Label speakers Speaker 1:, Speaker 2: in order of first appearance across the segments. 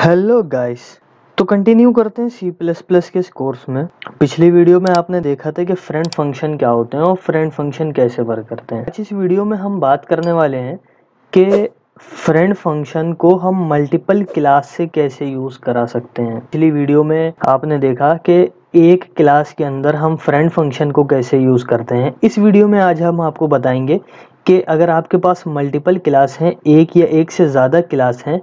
Speaker 1: Hello guys. तो continue करते हैं सी प्लस प्लस के इस कोर्स में। पिछली वीडियो में आपने देखा था कि फ्रेंड फंक्शन क्या होते हैं और फ्रेंड फंक्शन कैसे वर्क करते हैं। आज इस वीडियो में हम बात करने वाले हैं कि फ्रेंड फंक्शन को हम मल्टीपल क्लास से कैसे यूज़ करा सकते हैं। पिछली वीडियो में आपने देखा कि एक क्लास के अंदर हम फ्रेंड फंक्शन को कैसे यूज़ करते हैं। इस वीडियो में आज हम आपको बताएंगे कि अगर आपके पास मल्टीपल क्लास हैं, एक या एक से ज़्यादा क्लास हैं,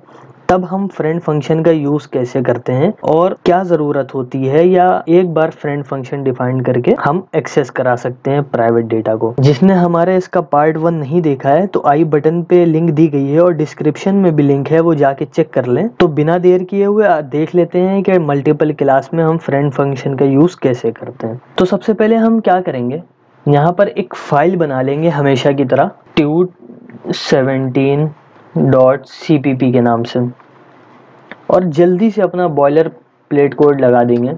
Speaker 1: तब हम फ्रेंड फंक्शन का यूज़ कैसे करते हैं और क्या ज़रूरत होती है, या एक बार फ्रेंड फंक्शन डिफाइन करके हम एक्सेस करा सकते हैं प्राइवेट डेटा को। जिसने हमारे इसका पार्ट 1 नहीं देखा है तो आई बटन पे लिंक दी गई है और डिस्क्रिप्शन में भी लिंक है, वो जाके चेक कर लें। तो बिना देर किए हुए देख लेते हैं कि मल्टीपल क्लास में हम फ्रेंड फंक्शन का यूज़ कैसे करते हैं। तो सबसे पहले हम क्या करेंगे, यहाँ पर एक फाइल बना लेंगे हमेशा की तरह tut17.cpp के नाम से, और जल्दी से अपना बॉयलर प्लेट कोड लगा देंगे।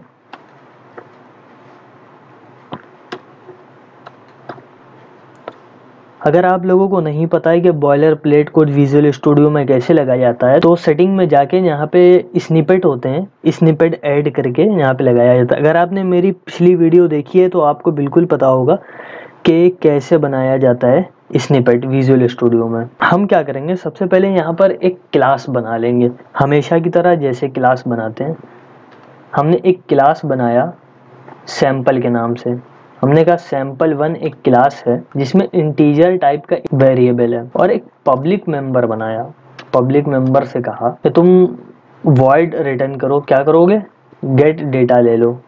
Speaker 1: अगर आप लोगों को नहीं पता है कि boiler plate code visual studio में कैसे लगाया जाता है, तो सेटिंग में जाके यहाँ पे स्निपेट होते हैं, स्निपेट ऐड करके यहाँ पे लगाया जाता है। अगर आपने मेरी पिछली वीडियो देखी है तो आपको बिल्कुल पता होगा कि कैसे बनाया जाता है स्निपेट विजुअल स्टूडियो में। हम क्या करेंगे, सबसे पहले यहाँ पर एक क्लास बना लेंगे हमेशा की तरह जैसे क्लास बनाते हैं। हमने एक क्लास बनाया सैंपल के नाम से। हमने कहा सैंपल1 एक क्लास है जिसमें इंटीजर टाइप का वेरिएबल है, और एक पब्लिक मेंबर बनाया। पब्लिक मेंबर से कहा कि तुम वॉइड रिटर्न करो। क्या करोगे, गेट डेटा ले लो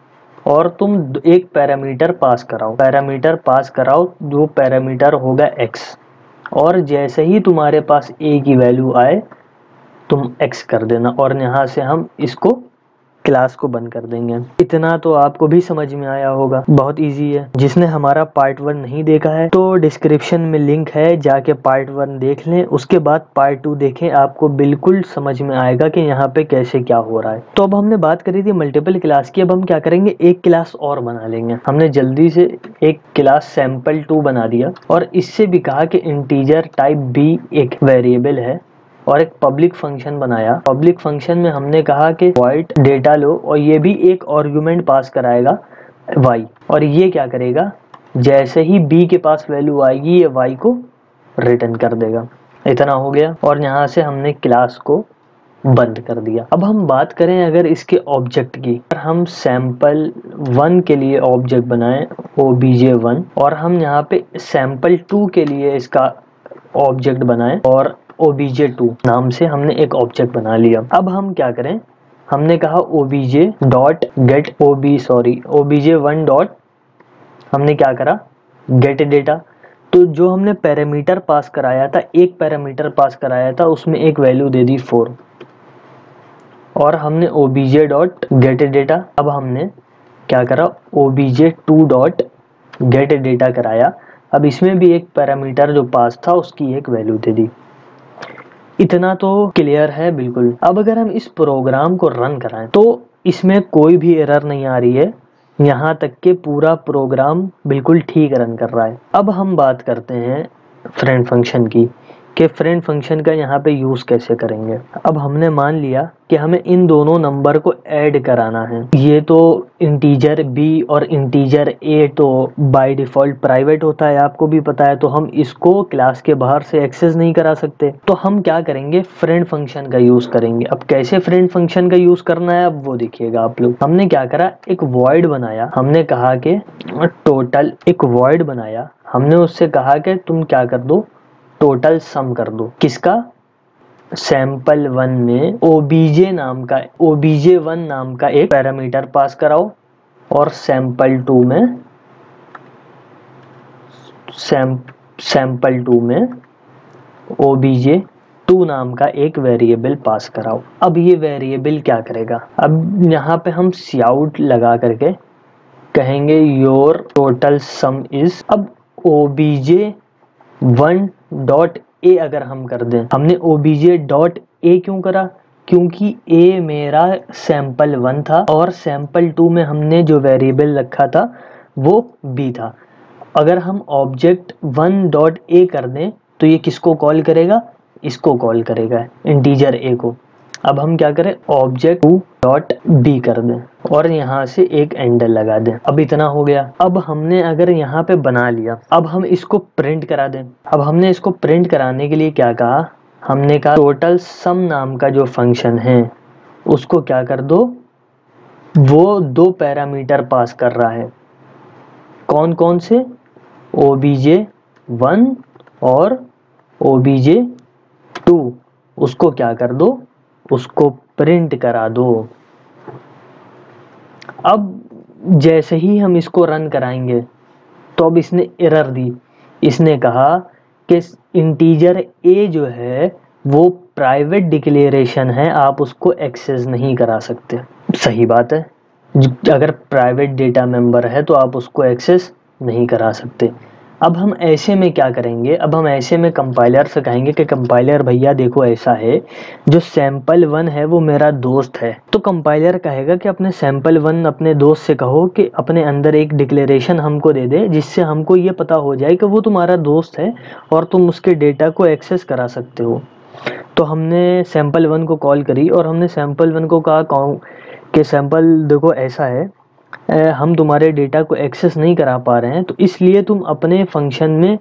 Speaker 1: और तुम एक पैरामीटर पास कराओ। पैरामीटर पास कराओ, जो पैरामीटर होगा x, और जैसे ही तुम्हारे पास a की वैल्यू आए तुम x कर देना, और यहाँ से हम इसको क्लास को बंद कर देंगे। इतना तो आपको भी समझ में आया होगा, बहुत इजी है। जिसने हमारा पार्ट 1 नहीं देखा है तो डिस्क्रिप्शन में लिंक है, जाके पार्ट 1 देख लें, उसके बाद पार्ट 2 देखें, आपको बिल्कुल समझ में आएगा कि यहाँ पे कैसे क्या हो रहा है। तो अब हमने बात करी थी मल्टीपल क्लास की, अब हम क्या करेंगे, एक क्लास और बना लेंगे। हमने जल्दी से एक क्लास सैंपल2 बना दिया, और इससे भी कहा कि इंटीजर टाइप b एक वेरिएबल है, और एक पब्लिक फंक्शन बनाया। पब्लिक फंक्शन में हमने कहा कि वॉइड डेटा लो, और ये भी एक आर्गुमेंट पास कराएगा y, और ये क्या करेगा, जैसे ही b के पास वैल्यू आएगी ये y को रिटर्न कर देगा। इतना हो गया, और यहाँ से हमने क्लास को बंद कर दिया। अब हम बात करें अगर इसके ऑब्जेक्ट की, हम सैंपल1 के लिए ऑब्जेक्ट बनाएं obj1, और हम यहाँ पे सैंपल2 के लिए इसका ऑब्जेक्ट बनाएं और obj2 नाम से हमने एक ऑब्जेक्ट बना लिया। अब हम क्या करें, हमने कहा obj1 डॉट हमने क्या करा, गेट डेटा। तो जो हमने पैरामीटर पास कराया था, एक पैरामीटर पास कराया था, उसमें एक वैल्यू दे दी 4, और हमने obj डॉट गेट डेटा। अब हमने क्या करा, obj2 डॉट गेट डेटा कराया। अब इसमें भी एक पैरामीटर जो पास था उसकी एक वैल्यू दे दी। इतना तो क्लियर है बिल्कुल। अब अगर हम इस प्रोग्राम को रन कराएं तो इसमें कोई भी एरर नहीं आ रही है, यहाँ तक कि पूरा प्रोग्राम बिल्कुल ठीक रन कर रहा है। अब हम बात करते हैं फ्रेंड फंक्शन की, कि फ्रेंड फंक्शन का यहाँ पे यूज़ कैसे करेंगे। अब हमने मान लिया कि हमें इन दोनों नंबर को ऐड कराना है। ये तो इंटीजर b और इंटीजर a तो बाय डिफ़ॉल्ट प्राइवेट होता है, आपको भी पता है, तो हम इसको क्लास के बाहर से एक्सेस नहीं करा सकते। तो हम क्या करेंगे, फ्रेंड फंक्शन का यूज़ करेंगे। अब कैसे फ्रेंड फंक्शन का यूज़ करना है अब वो देखिएगा आप लोग। हमने क्या करा, एक वॉइड बनाया। हमने कहा कि टोटल, एक वॉइड बनाया, हमने उससे कहा कि तुम क्या कर दो, टोटल सम कर दो। किसका, सैंपल1 में obj1 नाम का एक पैरामीटर पास कराओ, और सैंपल2 में obj2 नाम का एक वेरिएबल पास कराओ। अब ये वेरिएबल क्या करेगा, अब यहाँ पे हम काउट लगा करके कहेंगे योर टोटल सम इज। अब obj1 डॉट ए अगर हम कर दें, हमने obj डॉट ए क्यों करा, क्योंकि a मेरा सैंपल1 था और सैंपल2 में हमने जो वेरिएबल रखा था वो b था। अगर हम ऑब्जेक्ट 1 डॉट ए कर दें तो ये किसको कॉल करेगा, इसको कॉल करेगा, इंटीजर a को। अब हम क्या करें, ऑब्जेक्ट टू डॉट बी कर दें और यहाँ से एक एंडल लगा दें। अब इतना हो गया। अब हमने अगर यहाँ पे बना लिया, अब हम इसको प्रिंट करा दें। अब हमने इसको प्रिंट कराने के लिए क्या कहा, हमने कहा टोटल सम नाम का जो फंक्शन है उसको क्या कर दो, वो 2 पैरामीटर पास कर रहा है। कौन कौन से, obj1 और obj2, उसको क्या कर दो, उसको प्रिंट करा दो। अब जैसे ही हम इसको रन कराएंगे तो अब इसने एरर दी। इसने कहा कि इंटीजर a जो है वो प्राइवेट डिक्लेरेशन है, आप उसको एक्सेस नहीं करा सकते। सही बात है, अगर प्राइवेट डेटा मेंबर है तो आप उसको एक्सेस नहीं करा सकते। अब हम ऐसे में क्या करेंगे, अब हम ऐसे में कंपाइलर से कहेंगे कि कंपाइलर भैया देखो ऐसा है, जो sample1 है वो मेरा दोस्त है। तो कंपाइलर कहेगा कि अपने sample1 अपने दोस्त से कहो कि अपने अंदर एक डिक्लेरेशन हमको दे दे, जिससे हमको ये पता हो जाए कि वो तुम्हारा दोस्त है और तुम उसके डेटा को एक्सेस करा सकते हो। तो हमने sample1 को कॉल करी और हमने sample1 को कहा कि सैंपल देखो ऐसा है, हम तुम्हारे डेटा को एक्सेस नहीं करा पा रहे हैं, तो इसलिए तुम अपने फंक्शन में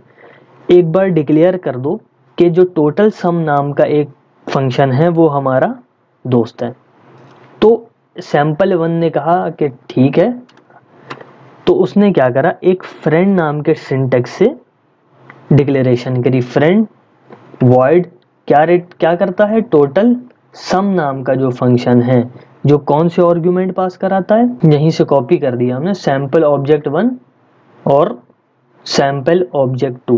Speaker 1: एक बार डिक्लेयर कर दो कि जो टोटल सम नाम का एक फंक्शन है वो हमारा दोस्त है। तो sample1 ने कहा कि ठीक है। तो उसने क्या करा, एक फ्रेंड नाम के सिंटेक्स से डिक्लेरेशन करी, फ्रेंड वॉइड क्या करता है, टोटल सम नाम का जो फंक्शन है जो कौन से आर्गुमेंट पास कराता है, यहीं से कॉपी कर दिया हमने, सैंपल ऑब्जेक्ट 1 और सैंपल ऑब्जेक्ट 2,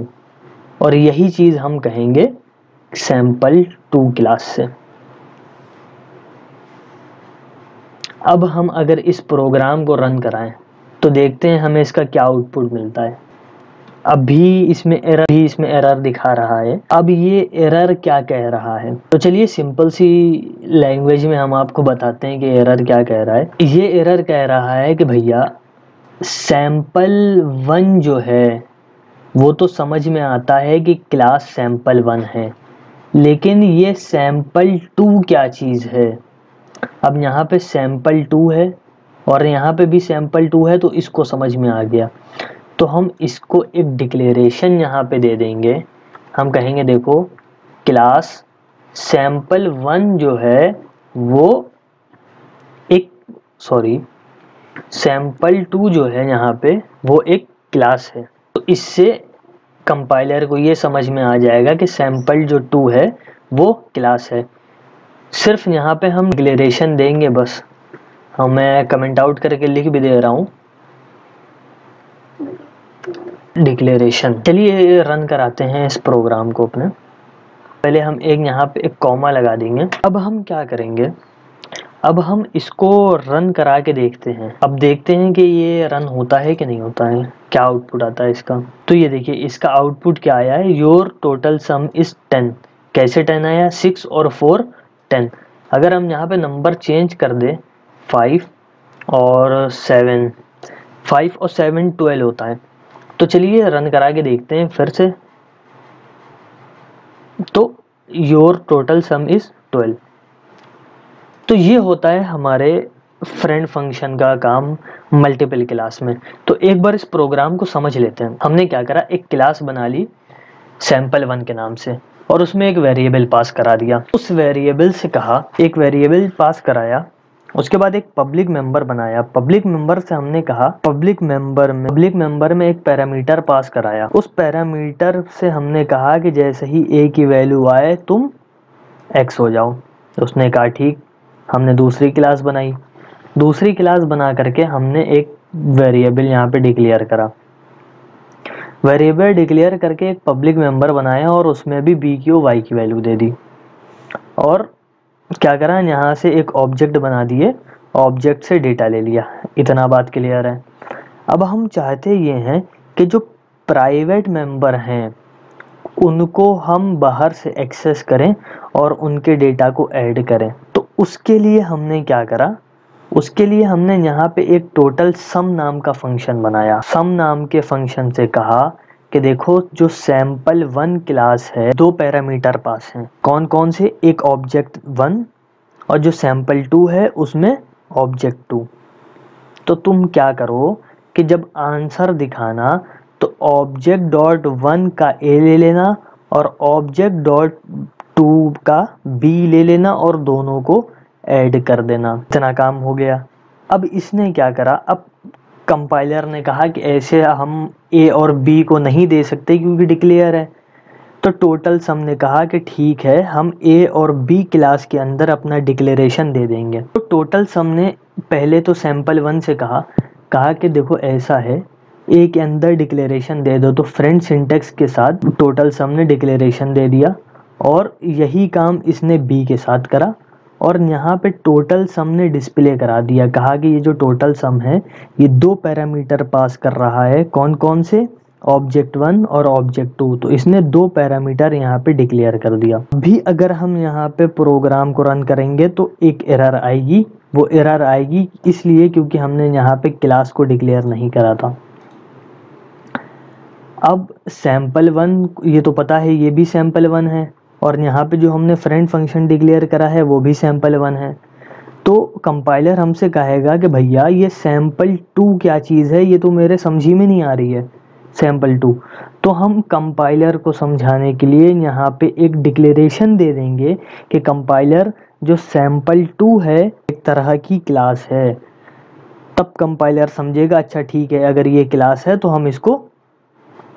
Speaker 1: और यही चीज हम कहेंगे sample2 क्लास से। अब हम अगर इस प्रोग्राम को रन कराएं तो देखते हैं हमें इसका क्या आउटपुट मिलता है। अभी इसमें एरर दिखा रहा है। अब ये एरर क्या कह रहा है, तो चलिए सिंपल सी लैंग्वेज में हम आपको बताते हैं कि एरर क्या कह रहा है। ये एरर कह रहा है कि भैया sample1 जो है वो तो समझ में आता है कि क्लास sample1 है, लेकिन ये sample2 क्या चीज़ है। अब यहाँ पे sample2 है और यहाँ पे भी sample2 है, तो इसको समझ में आ गया। तो हम इसको एक डिक्लेरेशन यहाँ पे दे देंगे। हम कहेंगे देखो क्लास sample1 जो है वो एक sample2 जो है यहाँ पे वो एक क्लास है। तो इससे कंपाइलर को ये समझ में आ जाएगा कि sample जो 2 है वो क्लास है। सिर्फ यहाँ पे हम डिक्लेरेशन देंगे बस। मैं कमेंट आउट करके लिख भी दे रहा हूँ डिक्लेरेशन। चलिए रन कराते हैं इस प्रोग्राम को अपने। पहले हम यहाँ पे एक कॉमा लगा देंगे। अब हम क्या करेंगे, अब हम इसको रन करा के देखते हैं। अब देखते हैं कि ये रन होता है कि नहीं होता है, क्या आउटपुट आता है इसका। तो ये देखिए इसका आउटपुट क्या आया है, योर टोटल सम इज 10। कैसे 10 आया, 6 और 4 10। अगर हम यहाँ पे नंबर चेंज कर दे 5 और 7, 5 और 7 12 होता है। तो चलिए रन करा के देखते हैं फिर से। तो योर टोटल सम इज 12। तो ये होता है हमारे फ्रेंड फंक्शन का काम मल्टीपल क्लास में। तो एक बार इस प्रोग्राम को समझ लेते हैं। हमने क्या करा, एक क्लास बना ली sample1 के नाम से और उसमें एक वेरिएबल पास करा दिया। उस वेरिएबल से कहा, एक वेरिएबल पास कराया, उसके बाद एक पब्लिक मेंबर बनाया। पब्लिक मेंबर से हमने कहा पब्लिक मेंबर में एक पैरामीटर पास कराया। उस पैरामीटर से हमने कहा कि जैसे ही a की वैल्यू आए तुम x हो जाओ। उसने कहा ठीक। हमने दूसरी क्लास बनाई, दूसरी क्लास बना करके हमने एक वेरिएबल यहाँ पे डिक्लेयर करा। वेरिएबल डिक्लेयर करके एक पब्लिक मेंबर बनाया और उसमें भी b की और y की वैल्यू दे दी। और क्या करा, यहाँ से एक ऑब्जेक्ट बना दिए, ऑब्जेक्ट से डेटा ले लिया। इतना बात क्लियर है। अब हम चाहते ये हैं कि जो प्राइवेट मेंबर हैं उनको हम बाहर से एक्सेस करें और उनके डेटा को ऐड करें। तो उसके लिए हमने क्या करा, उसके लिए हमने यहाँ पे एक टोटल सम नाम का फंक्शन बनाया। सम नाम के फंक्शन से कहा कि देखो जो sample1 क्लास है 2 पैरामीटर पास हैं। कौन कौन से, एक ऑब्जेक्ट 1 और जो sample2 है उसमें object2। तो तुम क्या करो कि जब आंसर दिखाना तो object.1 का a ले लेना और object.2 का b ले लेना और दोनों को ऐड कर देना। इतना काम हो गया। अब इसने क्या करा, अब कंपाइलर ने कहा कि ऐसे हम a और b को नहीं दे सकते क्योंकि डिक्लेयर है। तो टोटल सम ने कहा कि ठीक है, हम a और b क्लास के अंदर अपना डिक्लेरेशन दे देंगे। तो टोटल सम ने पहले तो sample1 से कहा कि देखो ऐसा है, a के अंदर डिक्लेरेशन दे दो। तो फ्रेंड सिंटेक्स के साथ टोटल सम ने डिक्लेरेशन दे दिया और यही काम इसने b के साथ करा और यहाँ पे टोटल सम ने डिस्प्ले करा दिया। कहा कि ये जो टोटल सम है ये 2 पैरामीटर पास कर रहा है। कौन कौन से? object1 और object2। तो इसने 2 पैरामीटर यहाँ पे डिक्लेयर कर दिया। भी अगर हम यहाँ पे प्रोग्राम को रन करेंगे तो एक एरर आएगी। वो एरर आएगी इसलिए क्योंकि हमने यहाँ पे क्लास को डिक्लेयर नहीं करा था। अब sample1 ये तो पता है, ये भी sample1 है और यहाँ पे जो हमने फ्रेंड फंक्शन डिक्लेयर करा है वो भी sample1 है। तो कंपाइलर हमसे कहेगा कि भैया ये sample2 क्या चीज़ है, ये तो मेरे समझी में नहीं आ रही है sample2। तो हम कंपाइलर को समझाने के लिए यहाँ पे एक डिक्लेरेशन दे देंगे कि कंपाइलर जो sample2 है एक तरह की क्लास है। तब कंपाइलर समझेगा अच्छा ठीक है, अगर ये क्लास है तो हम इसको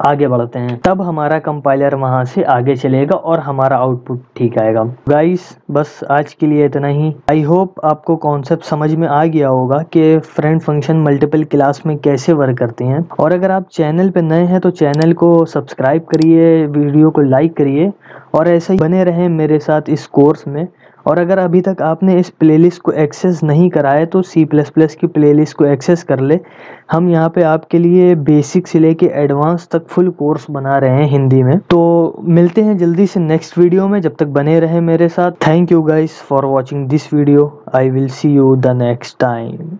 Speaker 1: आगे बढ़ते हैं। तब हमारा कंपाइलर वहाँ से आगे चलेगा और हमारा आउटपुट ठीक आएगा। गाइस बस आज के लिए इतना ही। आई होप आपको कॉन्सेप्ट समझ में आ गया होगा कि फ्रेंड फंक्शन मल्टीपल क्लास में कैसे वर्क करते हैं। और अगर आप चैनल पे नए हैं तो चैनल को सब्सक्राइब करिए, वीडियो को लाइक करिए और ऐसे ही बने रहें मेरे साथ इस कोर्स में। और अगर अभी तक आपने इस प्लेलिस्ट को एक्सेस नहीं करा है तो C++ की प्लेलिस्ट को एक्सेस कर ले। हम यहाँ पे आपके लिए बेसिक से लेके एडवांस तक फुल कोर्स बना रहे हैं हिंदी में। तो मिलते हैं जल्दी से नेक्स्ट वीडियो में, जब तक बने रहें मेरे साथ। Thank you guys for watching this video. I will see you the next time.